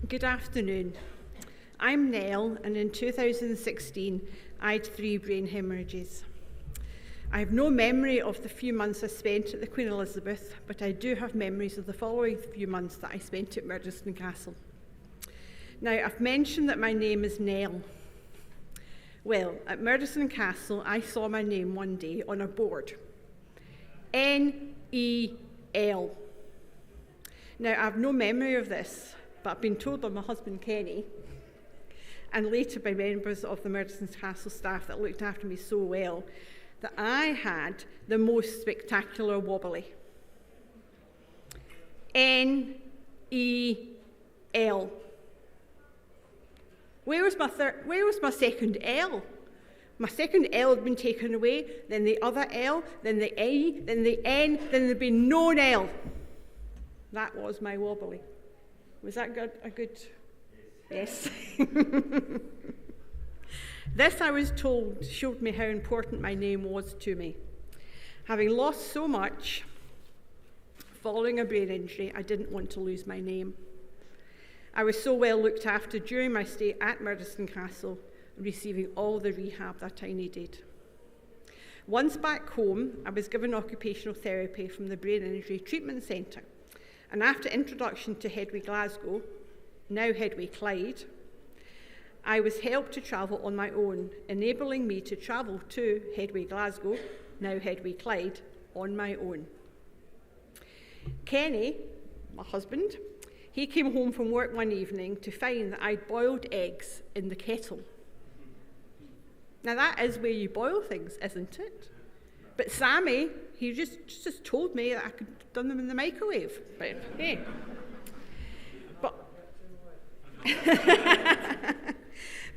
Good afternoon. I'm Nell, and in 2016 I had 3 brain hemorrhages. I have no memory of the few months I spent at the Queen Elizabeth, but I do have memories of the following few months that I spent at Murdiston Castle. Now, I've mentioned that my name is Nell. Well, at Murdiston Castle, I saw my name one day on a board. N-E-L. Now, I have no memory of this, but I've been told by my husband Kenny, and later by members of the Murdiston Castle staff that looked after me so well, that I had the most spectacular wobbly. N-E-L. Where was my second L? My second L had been taken away, then the other L, then the A, then the N, then there'd been no L. That was my wobbly. Was that good? A good? Yes. This, I was told, showed me how important my name was to me. Having lost so much following a brain injury, I didn't want to lose my name. I was so well looked after during my stay at Murdiston Castle, receiving all the rehab that I needed. Once back home, I was given occupational therapy from the Brain Injury Treatment Centre, and after introduction to Headway Glasgow, now Headway Clyde, I was helped to travel on my own, enabling me to travel to Headway Glasgow, now Headway Clyde, on my own. Kenny, my husband, he came home from work one evening to find that I'd boiled eggs in the kettle. Now that is where you boil things, isn't it? But Sammy, he just told me that I could have done them in the microwave. But hey.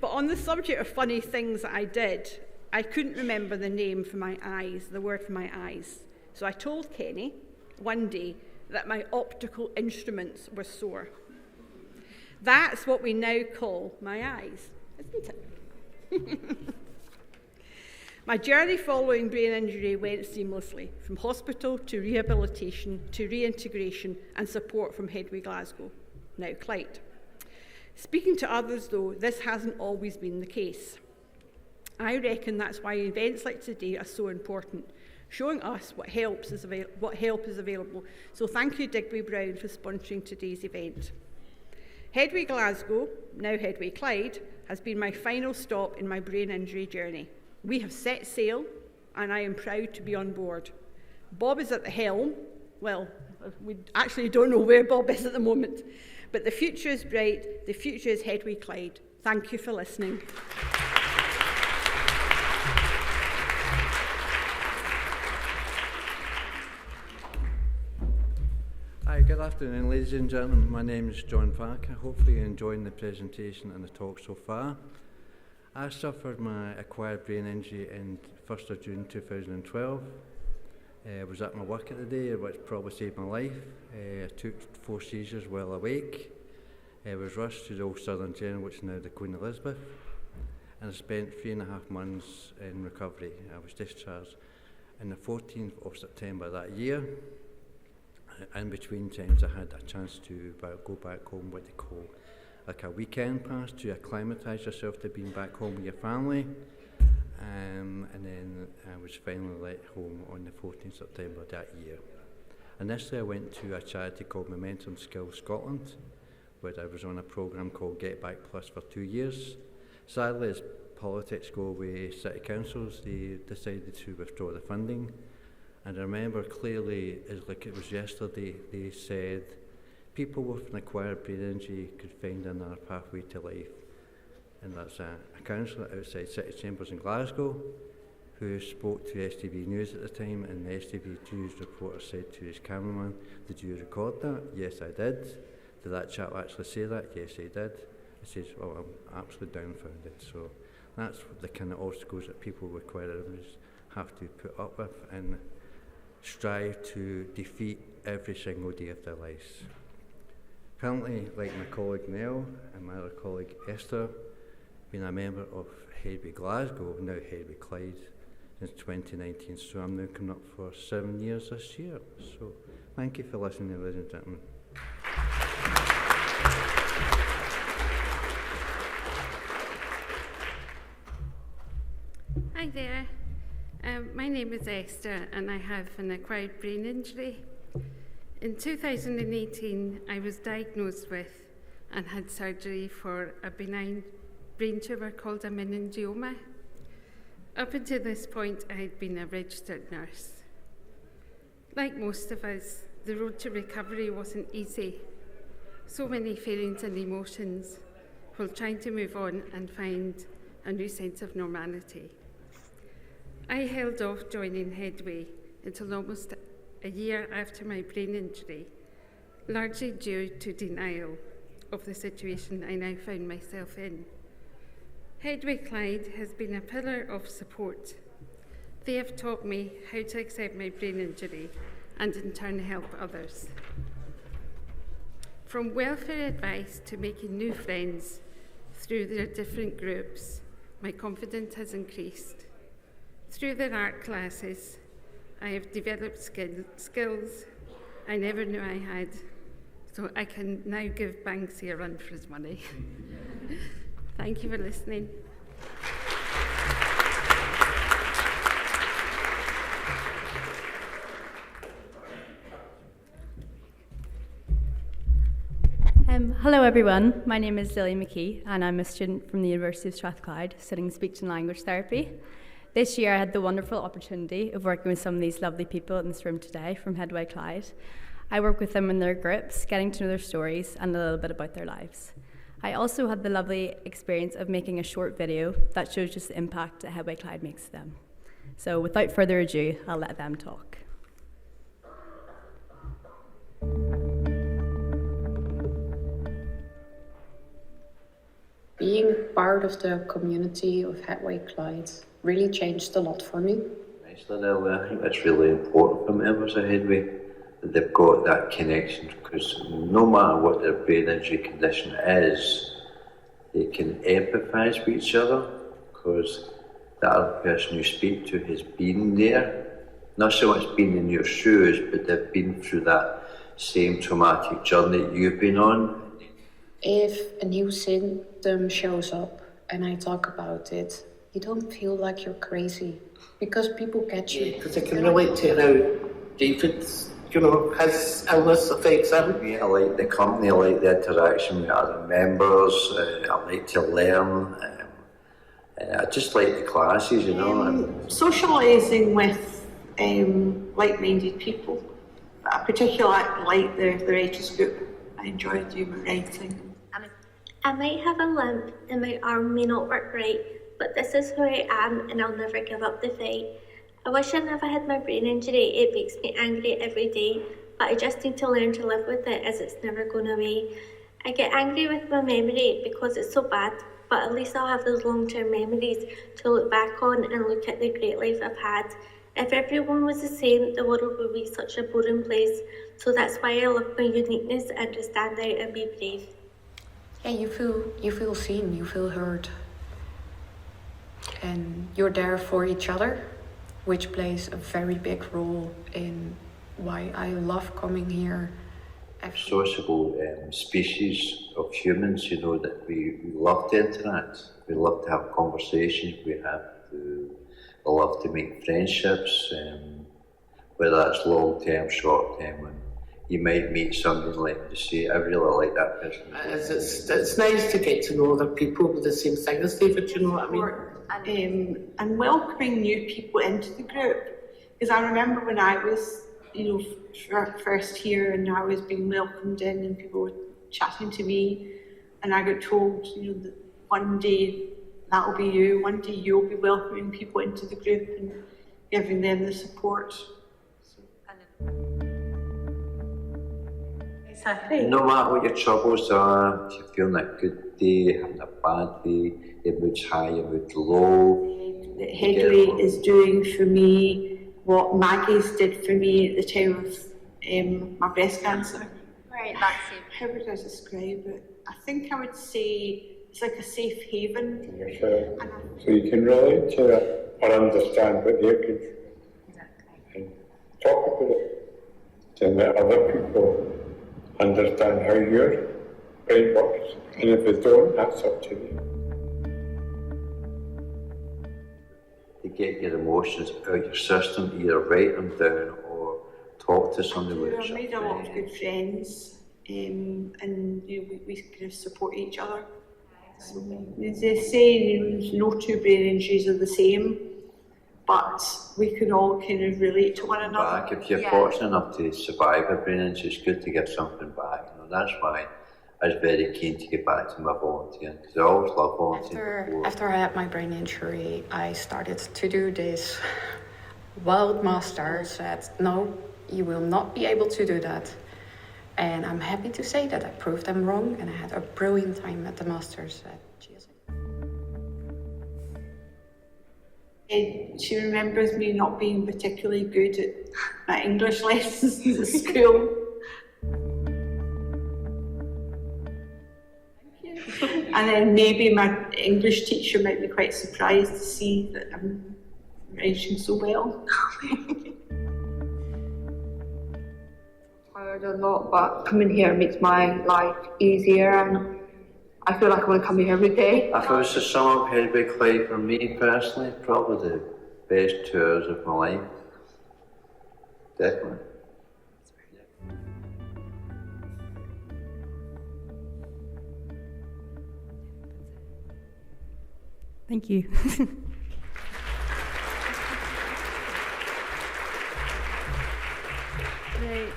But on the subject of funny things that I did, I couldn't remember the name for my eyes, the word for my eyes. So I told Kenny one day that my optical instruments were sore. That's what we now call my eyes, isn't it? My journey following brain injury went seamlessly, from hospital to rehabilitation to reintegration and support from Headway Glasgow, now Clyde. Speaking to others, though, this hasn't always been the case. I reckon that's why events like today are so important, showing us what help is available. So thank you, Digby Brown, for sponsoring today's event. Headway Glasgow, now Headway Clyde, has been my final stop in my brain injury journey. We have set sail, and I am proud to be on board. Bob is at the helm. Well, we actually don't know where Bob is at the moment, but the future is bright. The future is Headway Clyde. Thank you for listening. Hi, good afternoon, ladies and gentlemen. My name is John Parker. Hopefully you're enjoying the presentation and the talk so far. I suffered my acquired brain injury in 1st of June 2012. I was at my work at the day, which probably saved my life. I took 4 seizures while awake. I was rushed to the Old Southern General, which is now the Queen Elizabeth, and I spent 3.5 months in recovery. I was discharged on the 14th of September that year. In between times, I had a chance to go back home, what they call like a weekend pass, to acclimatise yourself to being back home with your family. And then I was finally let home on the 14th September that year. Initially, I went to a charity called Momentum Skills Scotland, where I was on a programme called Get Back Plus for 2 years. Sadly, as politics go with city councils, they decided to withdraw the funding. And I remember clearly, as like it was yesterday, they said people with an acquired brain injury could find another pathway to life. And that's a councillor outside City Chambers in Glasgow who spoke to STV News at the time, and the STV News reporter said to his cameraman, "Did you record that?" "Yes, I did." "Did that chap actually say that?" "Yes, he did." He says, "Well, I'm absolutely dumbfounded." So that's the kind of obstacles that people with acquired injuries have to put up with and strive to defeat every single day of their lives. Currently, like my colleague Nell and my other colleague Esther, been a member of Headway Glasgow, now Headway Clyde, since 2019, so I'm now coming up for 7 years this year. So thank you for listening, ladies and gentlemen. Hi there. My name is Esther and I have an acquired brain injury. In 2018, I was diagnosed with and had surgery for a benign brain tumour called a meningioma. Up until this point, I had been a registered nurse. Like most of us, the road to recovery wasn't easy. So many feelings and emotions while trying to move on and find a new sense of normality. I held off joining Headway until almost a year after my brain injury, largely due to denial of the situation I now found myself in. Headway Clyde has been a pillar of support. They have taught me how to accept my brain injury and in turn help others. From welfare advice to making new friends through their different groups, my confidence has increased. Through their art classes, I have developed skills I never knew I had, so I can now give Banksy a run for his money. Thank you for listening. Hello everyone, my name is Lily McKee and I'm a student from the University of Strathclyde studying speech and language therapy. This year I had the wonderful opportunity of working with some of these lovely people in this room today from Headway Clyde. I work with them in their groups, getting to know their stories and a little bit about their lives. I also had the lovely experience of making a short video that shows just the impact that Headway Clyde makes to them. So without further ado, I'll let them talk. Being part of the community of Headway Clyde really changed a lot for me. I think that's really important for members of Headway, that they've got that connection, because no matter what their brain injury condition is, they can empathise with each other, because the other person you speak to has been there, not so much been in your shoes, but they've been through that same traumatic journey that you've been on. If a new symptom shows up and I talk about it, you don't feel like you're crazy, because people get you. Because I can relate to how David's, his illness affects him. Yeah, I like the company, I like the interaction with other members, I like to learn, I just like the classes, Socialising with like-minded people. I particularly like the writers group. I enjoy doing my writing. I might have a limp and my arm may not work right, but this is who I am and I'll never give up the fight. I wish I never had my brain injury. It makes me angry every day, but I just need to learn to live with it as it's never going away. I get angry with my memory because it's so bad, but at least I'll have those long-term memories to look back on and look at the great life I've had. If everyone was the same, the world would be such a boring place. So that's why I love my uniqueness and to stand out and be brave. Yeah, you feel seen, you feel heard. And you're there for each other, which plays a very big role in why I love coming here. Sociable species of humans, that we love to interact, we love to have conversations, we love to make friendships, whether that's long-term, short-term. And you might meet somebody like you say, I really like that person. It's nice to get to know other people with the same thing as David, you know what I mean? And welcoming new people into the group. Because I remember when I was, first here and I was being welcomed in and people were chatting to me and I got told, that one day that'll be you, one day you'll be welcoming people into the group and giving them the support. Exactly. No matter what your troubles are, if you're feeling a good day, having a bad day, your mood's high, your mood's low. Headway is doing for me what Maggie's did for me at the time of my breast cancer. Right, that's it. How would I describe it? I think I would say it's like a safe haven. So you can relate to it or understand what they're going through. Exactly. And talk about it to let other people understand how your brain works. And if they don't, that's up to them. To get your emotions out your system, either write them down or talk to somebody. I've made a lot of good friends, and we kind of support each other. So, they say no two brain injuries are the same, but we can all kind of relate to one another. Back, if you're fortunate enough to survive a brain injury, it's good to give something back. That's why I was very keen to get back to my volunteering, because I always loved volunteering. After I had my brain injury, I started to do this. Wild master said, no, you will not be able to do that. And I'm happy to say that I proved them wrong, and I had a brilliant time at the Masters at GSA. She remembers me not being particularly good at my English lessons at school. And then maybe my English teacher might be quite surprised to see that I'm writing so well. Tired a lot, but coming here makes my life easier, and I feel like I want to come here every day. If it was the summer of Headway Clyde for me personally, probably the best 2 hours of my life. Definitely. Thank you. Right.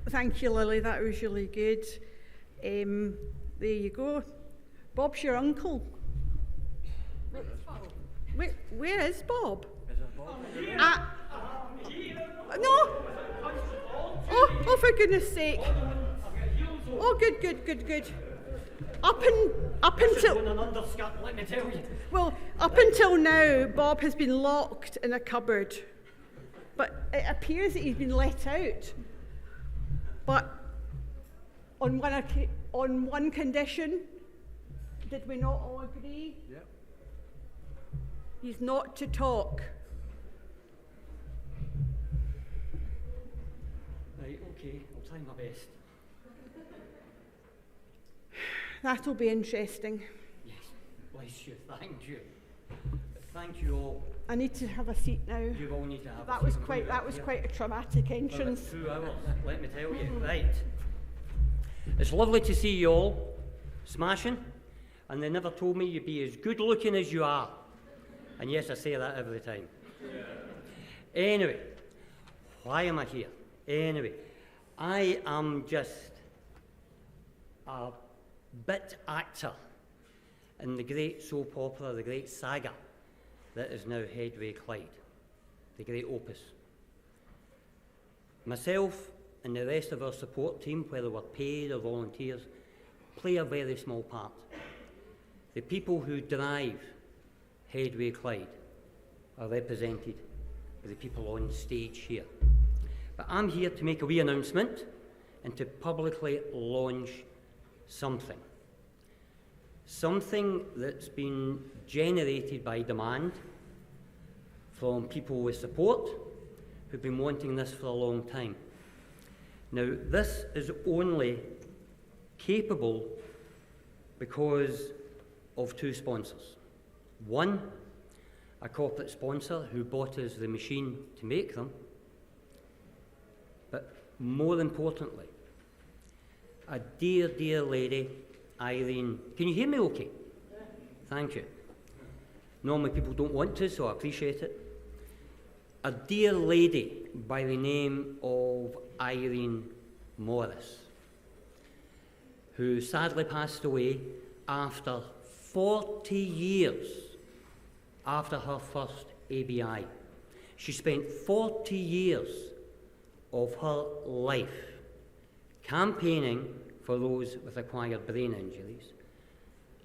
Thank you, Lily. That was really good. There you go. Bob's your uncle. Where is Bob? No. Oh, for goodness sake. Oh, good. Up until an underskirt, let me tell you. Well, up until now, Bob has been locked in a cupboard, but it appears that he's been let out. But on one condition, did we not all agree? Yep. He's not to talk. Right, okay, I'll try my best. That'll be interesting. Yes, bless you, thank you. Thank you all. I need to have a seat now. You all need to have That a was seat. quite a traumatic entrance. 2 hours, let me tell you. Right. It's lovely to see you all smashing, and they never told me you'd be as good looking as you are. And yes, I say that every time. Anyway, why am I here? Anyway, I am just a bit actor in the great soap opera, the great saga that is now Headway Clyde, the great opus. Myself and the rest of our support team, whether we're paid or volunteers, play a very small part. The people who drive Headway Clyde are represented by the people on stage here. But I'm here to make a wee announcement and to publicly launch something. Something that's been generated by demand from people with support who've been wanting this for a long time. Now, this is only capable because of two sponsors. One, a corporate sponsor who bought us the machine to make them, but more importantly, a dear, dear lady, Irene. Can you hear me okay? Thank you. Normally people don't want to, so I appreciate it. A dear lady by the name of Irene Morris, who sadly passed away after 40 years after her first ABI. She spent 40 years of her life campaigning for those with acquired brain injuries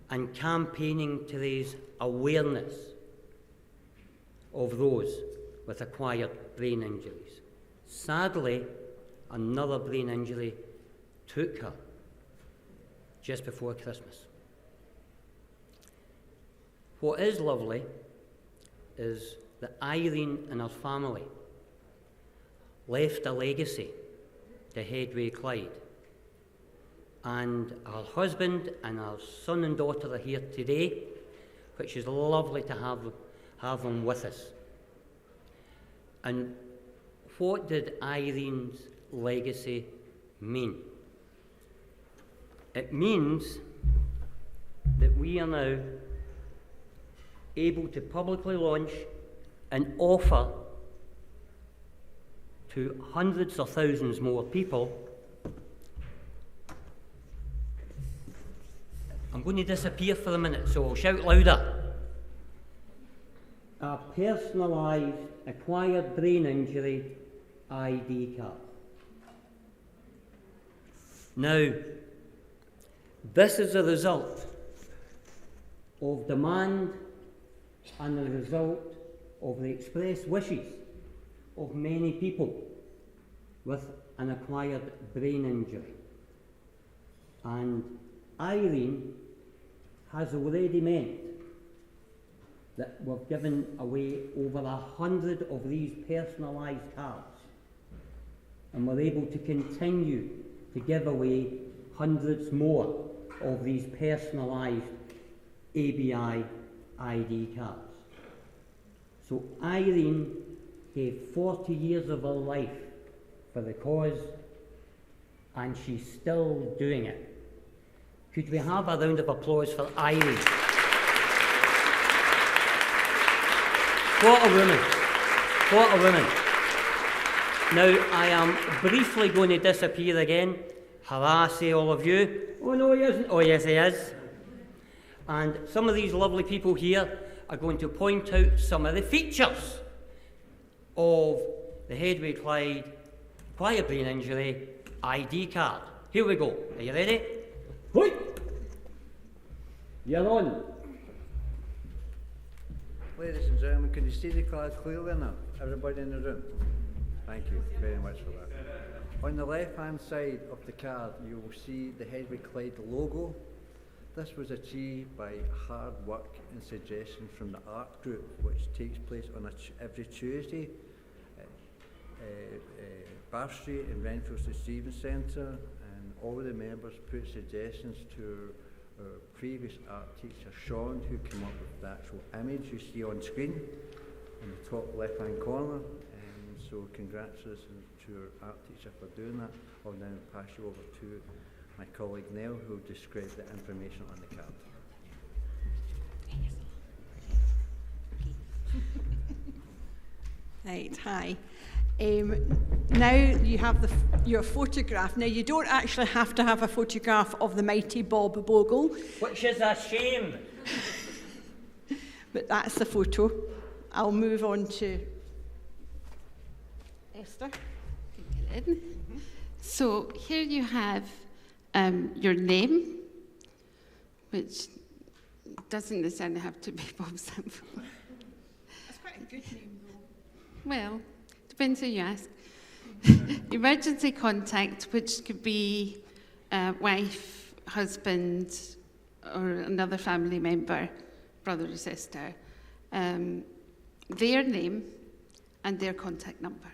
and campaigning to raise awareness of those with acquired brain injuries. Sadly, another brain injury took her just before Christmas. What is lovely is that Irene and her family left a legacy to Headway Clyde, and her husband and her son and daughter are here today, which is lovely to have them with us. And what did Irene's legacy mean? It means that we are now able to publicly launch and offer to hundreds or thousands more people. I'm going to disappear for a minute, so I'll shout louder. A personalised acquired brain injury ID card. Now, this is a result of demand and the result of the express wishes of many people with an acquired brain injury. And Irene has already meant that we've given away over 100 of these personalised cards, and we're able to continue to give away hundreds more of these personalised ABI ID cards. So Irene gave 40 years of her life for the cause, and she's still doing it. Could we have a round of applause for Irene? What a woman. What a woman. Now, I am briefly going to disappear again. Harassy all of you. Oh, no, he isn't. Oh, yes, he is. And some of these lovely people here are going to point out some of the features of the Headway Clyde acquired brain injury ID card. Here we go. Are you ready? Hoi! You're on. Ladies and gentlemen, can you see the card clearly enough? Everybody in the room? Thank you very much for that. On the left-hand side of the card, you will see the Headway Clyde logo. This was achieved by hard work and suggestions from the art group, which takes place on every Tuesday at Bath Street in Renfrew's Receiving Centre, and all the members put suggestions to our previous art teacher Sean, who came up with the actual image you see on screen in the top left-hand corner. So congratulations to our art teacher for doing that. I'll now pass you over to my colleague Nell, who will describe the information on the card. Right, hi. Now you have your photograph. Now you don't actually have to have a photograph of the mighty Bob Bogle. Which is a shame. But that's the photo. I'll move on to Esther. So here you have your name, which doesn't necessarily have to be Bob Sample. That's quite a good name, though. Well, depends who you ask. Emergency contact, which could be wife, husband, or another family member, brother or sister. Their name and their contact number.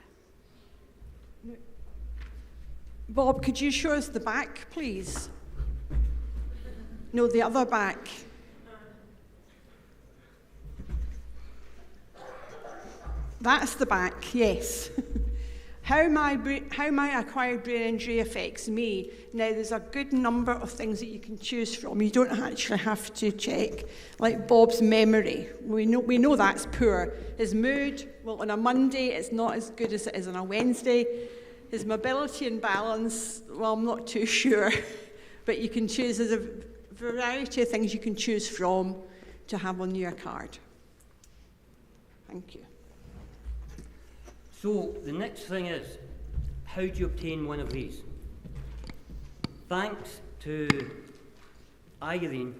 Bob, could you show us the back, please? No, the other back. That's the back, yes. How my acquired brain injury affects me. Now, there's a good number of things that you can choose from. You don't actually have to check. Like Bob's memory. We know that's poor. His mood, well, on a Monday, it's not as good as it is on a Wednesday. His mobility and balance, well, I'm not too sure. But you can choose, there's a variety of things you can choose from to have on your card. Thank you. So the next thing is, how do you obtain one of these? Thanks to Irene,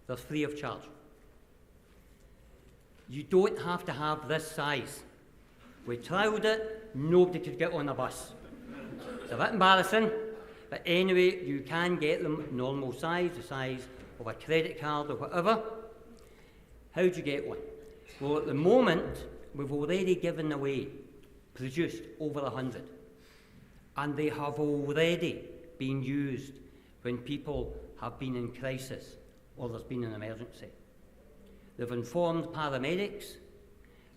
they're free of charge. You don't have to have this size. We trialled it, nobody could get on a bus. It's a bit embarrassing, but anyway, you can get them normal size, the size of a credit card or whatever. How do you get one? Well, at the moment, we've already given away, produced over 100. And they have already been used when people have been in crisis or there's been an emergency. They've informed paramedics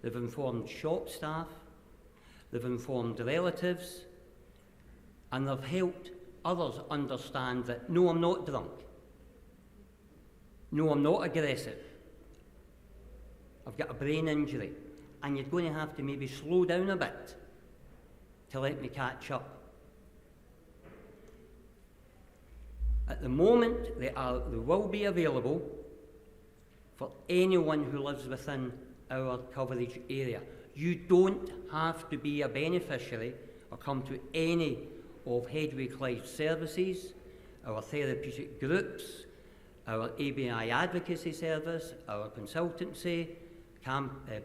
they've informed shop staff, they've informed relatives, and they've helped others understand that, no, I'm not drunk. No, I'm not aggressive. I've got a brain injury. And you're going to have to maybe slow down a bit to let me catch up. At the moment, they will be available for anyone who lives within our coverage area. You don't have to be a beneficiary or come to any of Headway Clyde services, our therapeutic groups, our ABI advocacy service, our consultancy,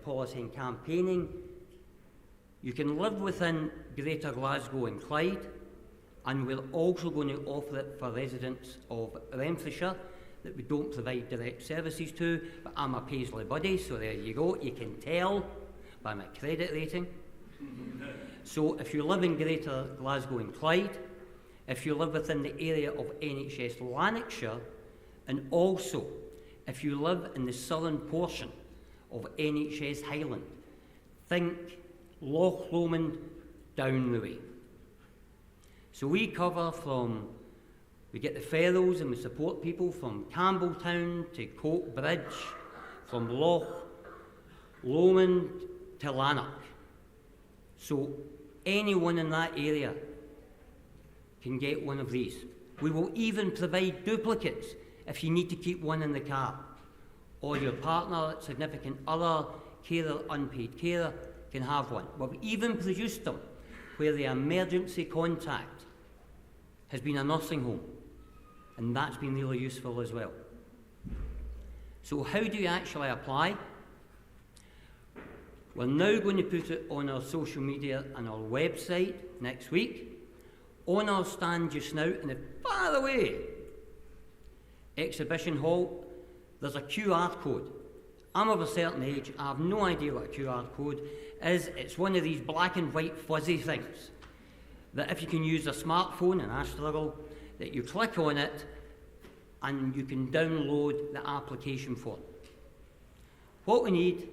policy and campaigning. You can live within Greater Glasgow and Clyde, and we're also going to offer it for residents of Renfrewshire that we don't provide direct services to, but I'm a Paisley buddy, so there you go. You can tell by my credit rating. So if you live in Greater Glasgow and Clyde, if you live within the area of NHS Lanarkshire, and also if you live in the southern portion of NHS Highland, think Loch Lomond down the way. So we cover we get the Fellows and we support people from Campbelltown to Coke Bridge, from Loch Lomond to Lanark. So anyone in that area can get one of these. We will even provide duplicates if you need to keep one in the car, or your partner, significant other, carer, unpaid carer can have one. We've even produced them where the emergency contact has been a nursing home, and that's been really useful as well. So how do you actually apply? We're now going to put it on our social media and our website next week. On our stand just now, and by the way, exhibition hall, there's a QR code. I'm of a certain age, I have no idea what a QR code is. It's one of these black and white fuzzy things that if you can use a smartphone, and I struggle, that you click on it and you can download the application form. What we need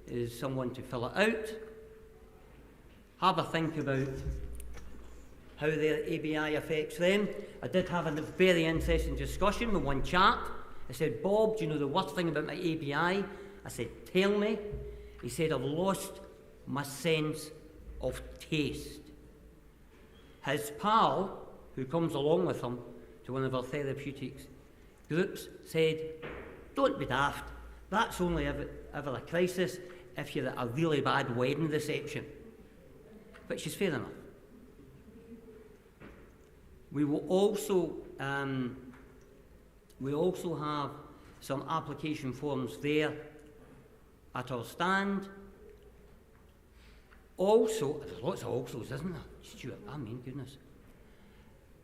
is someone to fill it out, have a think about how their ABI affects them. I did have a very interesting discussion with one chap. I said, Bob, do you know the worst thing about my ABI? I said, tell me. He said, I've lost my sense of taste. His pal, who comes along with him to one of our therapeutics groups, said, don't be daft. That's only ever a crisis if you're at a really bad wedding reception. Which is fair enough. We will also have some application forms there at our stand. Also, there's lots of alsos, isn't there? Stuart, I mean, goodness.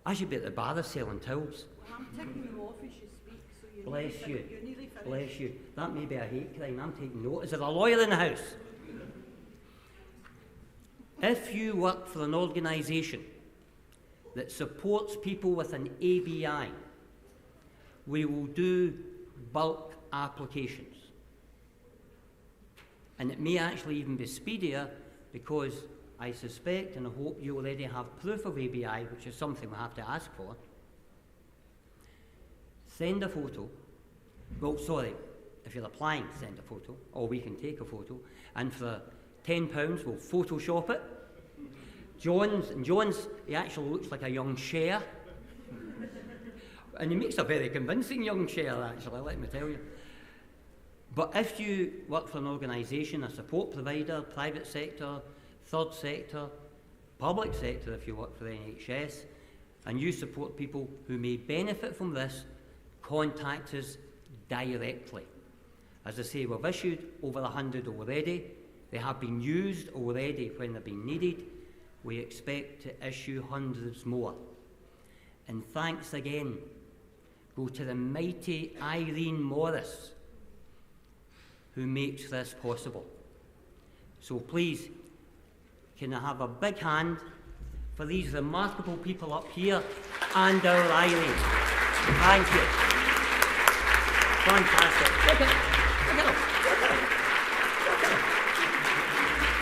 I should be at the bar selling towels. Well, I'm taking them off as you speak, so you're Bless you. You're nearly finished. Bless you. That may be a hate crime. I'm taking note. Is there a lawyer in the house? If you work for an organisation that supports people with an ABI, we will do bulk applications. And it may actually even be speedier because I suspect and I hope you already have proof of ABI, which is something we have to ask for. Send a photo. Well, sorry, if you're applying, send a photo, or we can take a photo, and for £10 we'll Photoshop it. John's, he actually looks like a young Cher. And he makes a very convincing young Cher, actually, let me tell you. But if you work for an organisation, a support provider, private sector, third sector, public sector if you work for the NHS, and you support people who may benefit from this, contact us directly. As I say, we've issued over 100 already. They have been used already when they've been needed. We expect to issue hundreds more. And thanks again go to the mighty Irene Morris, who makes this possible. So please, can I have a big hand for these remarkable people up here and our Irene. Thank you. Fantastic.